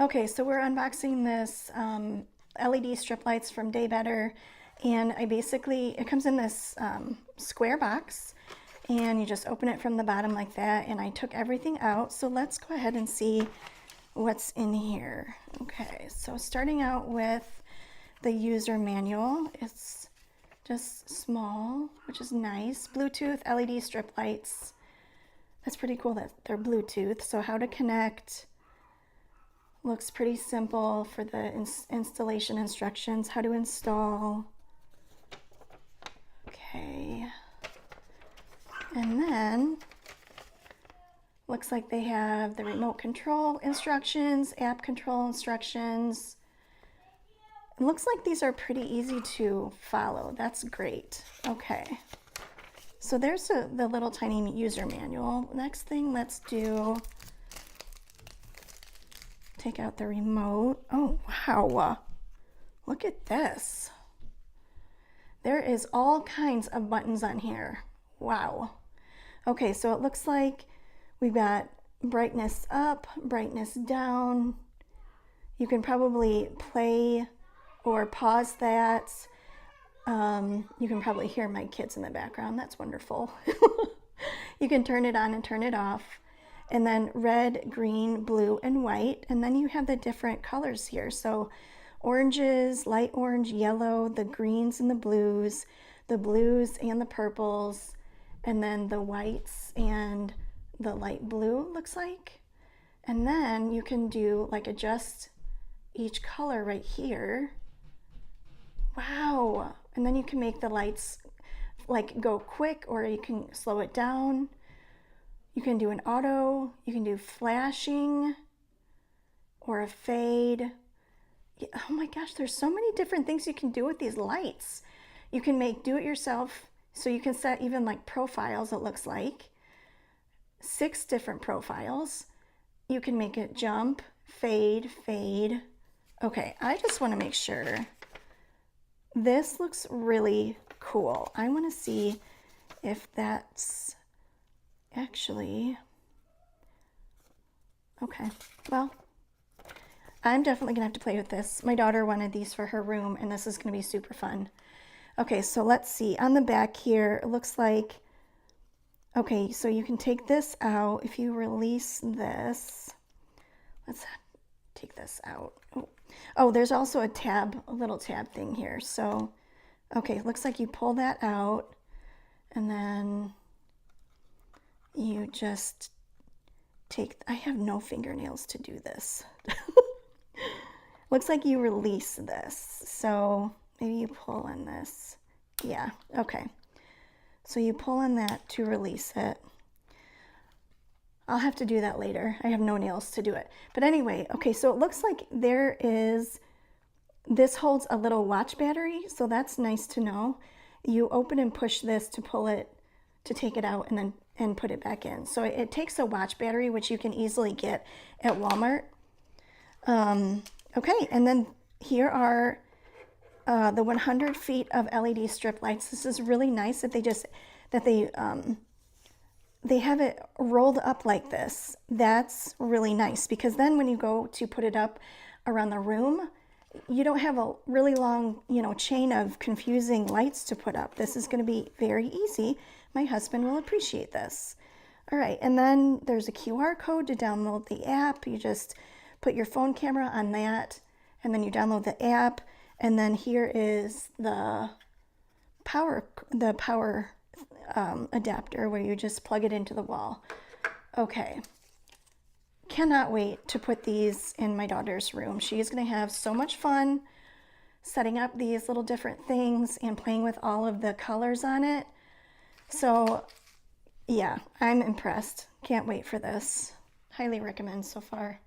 Okay, so we're unboxing this LED strip lights from Day Better, and it comes in this square box, and you just open it from the bottom like that, and I took everything out, so let's go ahead and see what's in here. Okay, so starting out with the user manual, it's just small, which is nice. Bluetooth LED strip lights. That's pretty cool that they're Bluetooth. So how to connect. Looks pretty simple for the installation instructions. How to install. Okay. And then looks like they have the remote control instructions, app control instructions. It looks like these are pretty easy to follow. That's great. Okay. So there's the little tiny user manual. Next thing, let's take out the remote. Oh, wow. Look at this. There is all kinds of buttons on here. Wow. Okay, so it looks like we've got brightness up, brightness down. You can probably play or pause that. You can probably hear my kids in the background. That's wonderful. You can turn it on and turn it off. And then red, green, blue, and white. And then you have the different colors here. So oranges, light orange, yellow, the greens and the blues and the purples, and then the whites and the light blue, looks like. And then you can do like adjust each color right here. Wow. And then you can make the lights like go quick, or you can slow it down. You can do an auto, you can do flashing or a fade. Oh my gosh, there's so many different things you can do with these lights. You can make do it yourself, so you can set even like profiles, it looks like 6 different profiles. You can make it jump, fade, fade. Okay, I just want to make sure. This looks really cool. I want to see if that's actually okay. Well, I'm definitely gonna have to play with this. My daughter wanted these for her room, and this is gonna be super fun. Okay, so let's see. On the back here, it looks like, okay, so you can take this out. If you release this, let's take this out. Oh, there's also a little tab thing here. So, okay, looks like you pull that out, and then you just I have no fingernails to do this. Looks like you release this. So maybe you pull on this. Yeah, okay. So you pull on that to release it. I'll have to do that later. I have no nails to do it. But anyway, okay, so it looks like this holds a little watch battery, so that's nice to know. You open and push this to pull it, to take it out and put it back in. So it takes a watch battery, which you can easily get at Walmart. Okay, and then here are the 100 feet of LED strip lights. This is really nice that they have it rolled up like this. That's really nice, because then when you go to put it up around the room, you don't have a really long, chain of confusing lights to put up. This is going to be very easy. My husband will appreciate this. All right, and then there's a QR code to download the app. You just put your phone camera on that, and then you download the app, and then here is the power adapter where you just plug it into the wall. Okay. Cannot wait to put these in my daughter's room. She is going to have so much fun setting up these little different things and playing with all of the colors on it. So yeah, I'm impressed. Can't wait for this. Highly recommend so far.